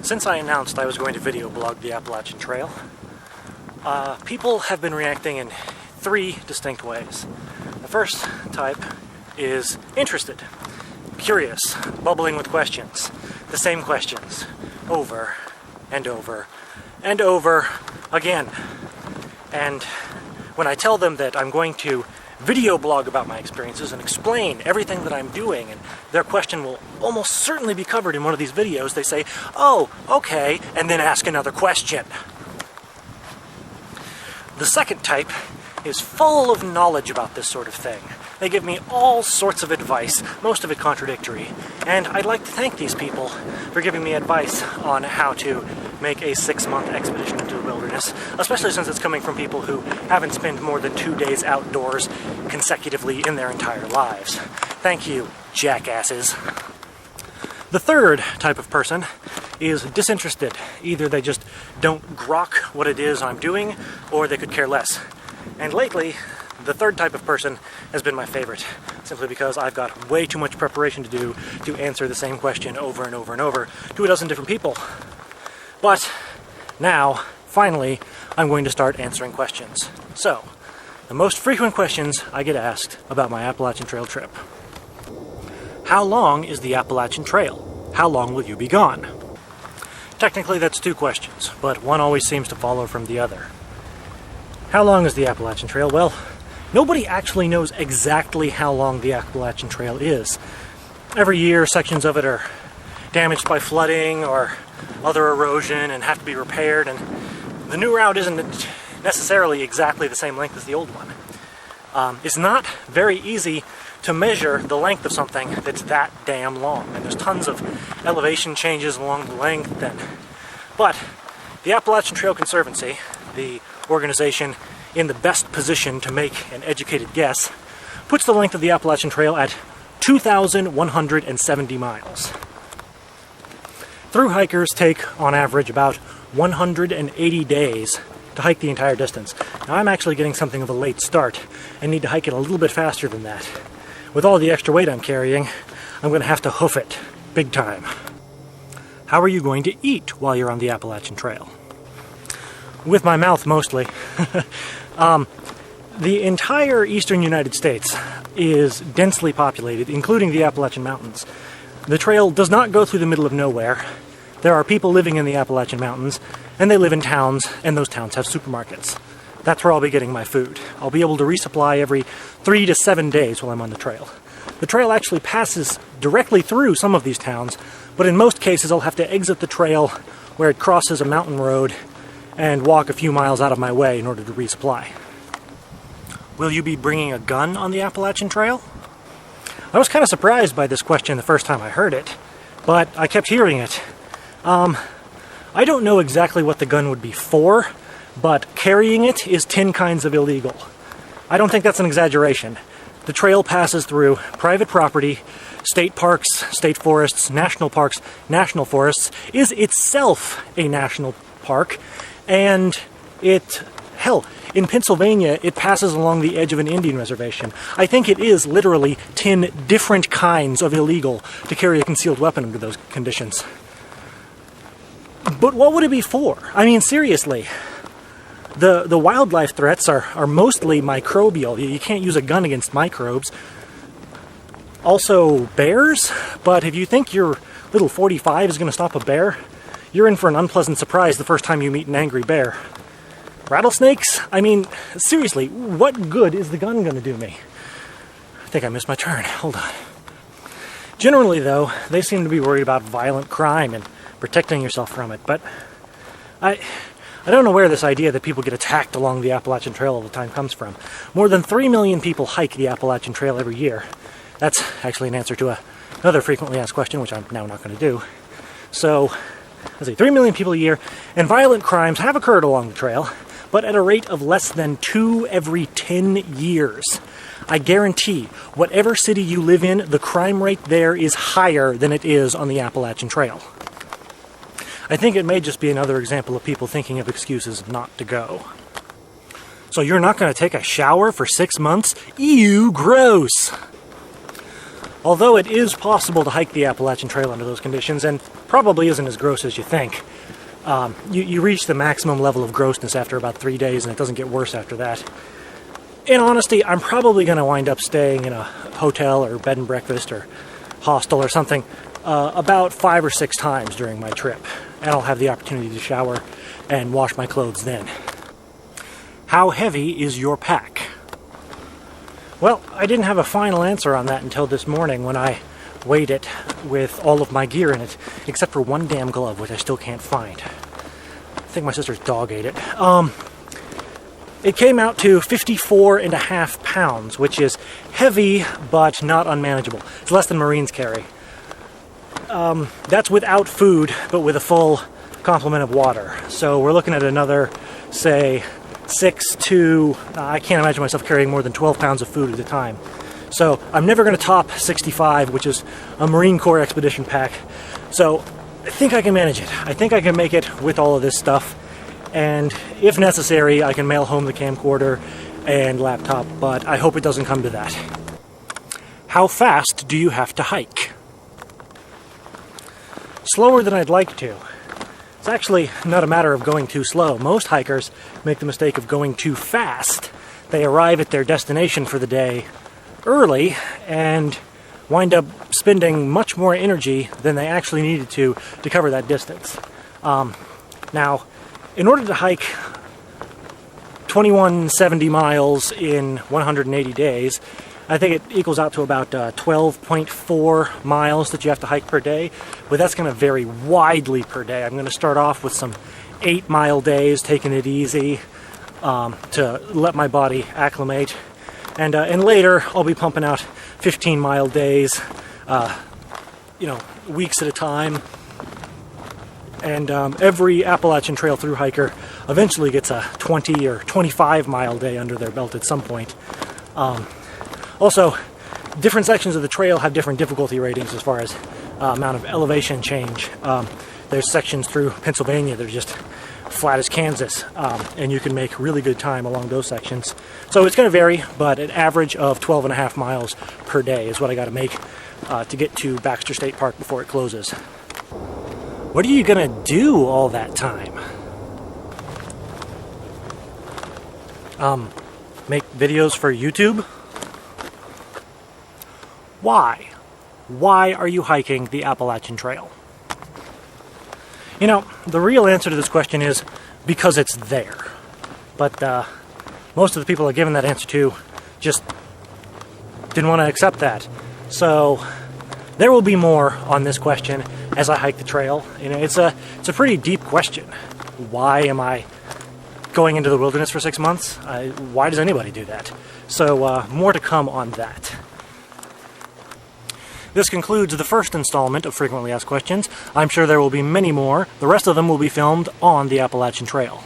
Since I announced I was going to video blog the Appalachian Trail, people have been reacting in three distinct ways. The first type is interested, curious, bubbling with questions. The same questions, over and over and over again. And when I tell them that I'm going to video blog about my experiences and explain everything that I'm doing, and their question will almost certainly be covered in one of these videos, they say, "Oh, okay," and then ask another question. The second type is full of knowledge about this sort of thing. They give me all sorts of advice, most of it contradictory, and I'd like to thank these people for giving me advice on how to make a 6-month expedition into the wilderness, especially since it's coming from people who haven't spent more than 2 days outdoors consecutively in their entire lives. Thank you, jackasses. The third type of person is disinterested. Either they just don't grok what it is I'm doing, or they could care less. And lately, the third type of person has been my favorite, simply because I've got way too much preparation to do to answer the same question over and over and over to a dozen different people. But now, finally, I'm going to start answering questions. So, the most frequent questions I get asked about my Appalachian Trail trip. How long is the Appalachian Trail? How long will you be gone? Technically, that's two questions, but one always seems to follow from the other. How long is the Appalachian Trail? Well, nobody actually knows exactly how long the Appalachian Trail is. Every year, sections of it are damaged by flooding or other erosion and have to be repaired, and the new route isn't necessarily exactly the same length as the old one. It's not very easy to measure the length of something that's that damn long, and there's tons of elevation changes along the length. But the Appalachian Trail Conservancy, the organization in the best position to make an educated guess, puts the length of the Appalachian Trail at 2,170 miles. Through hikers take, on average, about 180 days to hike the entire distance. Now, I'm actually getting something of a late start and need to hike it a little bit faster than that. With all the extra weight I'm carrying, I'm going to have to hoof it, big time. How are you going to eat while you're on the Appalachian Trail? With my mouth, mostly. The entire eastern United States is densely populated, including the Appalachian Mountains. The trail does not go through the middle of nowhere. There are people living in the Appalachian Mountains, and they live in towns, and those towns have supermarkets. That's where I'll be getting my food. I'll be able to resupply every 3 to 7 days while I'm on the trail. The trail actually passes directly through some of these towns, but in most cases I'll have to exit the trail where it crosses a mountain road and walk a few miles out of my way in order to resupply. Will you be bringing a gun on the Appalachian Trail? I was kind of surprised by this question the first time I heard it, but I kept hearing it. I don't know exactly what the gun would be for, but carrying it is 10 kinds of illegal. I don't think that's an exaggeration. The trail passes through private property, state parks, state forests, national parks. National forests is itself a national park, and in Pennsylvania, it passes along the edge of an Indian reservation. I think it is literally 10 different kinds of illegal to carry a concealed weapon under those conditions. But what would it be for? I mean, seriously. The wildlife threats are mostly microbial. You can't use a gun against microbes. Also, bears? But if you think your little .45 is going to stop a bear, you're in for an unpleasant surprise the first time you meet an angry bear. Rattlesnakes? I mean, seriously, what good is the gun going to do me? I think I missed my turn. Hold on. Generally, though, they seem to be worried about violent crime and protecting yourself from it, but I don't know where this idea that people get attacked along the Appalachian Trail all the time comes from. More than 3 million people hike the Appalachian Trail every year. That's actually an answer to another frequently asked question, which I'm now not going to do. So, let's see, 3 million people a year, and violent crimes have occurred along the trail, but at a rate of less than 2 every 10 years. I guarantee, whatever city you live in, the crime rate there is higher than it is on the Appalachian Trail. I think it may just be another example of people thinking of excuses not to go. So you're not going to take a shower for 6 months? Ew, gross! Although it is possible to hike the Appalachian Trail under those conditions, and probably isn't as gross as you think. You reach the maximum level of grossness after about 3 days, and it doesn't get worse after that. In honesty, I'm probably going to wind up staying in a hotel or bed and breakfast or hostel or something about 5 or 6 times during my trip, and I'll have the opportunity to shower and wash my clothes then. How heavy is your pack? Well, I didn't have a final answer on that until this morning when I weighed it with all of my gear in it, except for one damn glove, which I still can't find. I think my sister's dog ate it. It came out to 54.5 pounds, which is heavy, but not unmanageable. It's less than Marines carry. That's without food, but with a full complement of water. So we're looking at another, say, 6 to... I can't imagine myself carrying more than 12 pounds of food at a time. So I'm never going to top 65, which is a Marine Corps expedition pack. So I think I can manage it. I think I can make it with all of this stuff. And if necessary, I can mail home the camcorder and laptop, but I hope it doesn't come to that. How fast do you have to hike? Slower than I'd like to. It's actually not a matter of going too slow. Most hikers make the mistake of going too fast. They arrive at their destination for the day early and wind up spending much more energy than they actually needed to cover that distance. Now, in order to hike 2170 miles in 180 days, I think it equals out to about 12.4 miles that you have to hike per day, but that's going to vary widely per day. I'm going to start off with some 8-mile days, taking it easy to let my body acclimate, and later I'll be pumping out 15-mile days, weeks at a time. And every Appalachian Trail through hiker eventually gets a 20 or 25-mile day under their belt at some point. Also, different sections of the trail have different difficulty ratings as far as amount of elevation change. There's sections through Pennsylvania that are just flat as Kansas, and you can make really good time along those sections. So it's going to vary, but an average of 12.5 miles per day is what I got to make to get to Baxter State Park before it closes. What are you going to do all that time? Make videos for YouTube? Why? Why are you hiking the Appalachian Trail? You know, the real answer to this question is because it's there. But most of the people I've given that answer to just didn't want to accept that. So there will be more on this question as I hike the trail. You know, it's a pretty deep question. Why am I going into the wilderness for 6 months? Why does anybody do that? So more to come on that. This concludes the first installment of Frequently Asked Questions. I'm sure there will be many more. The rest of them will be filmed on the Appalachian Trail.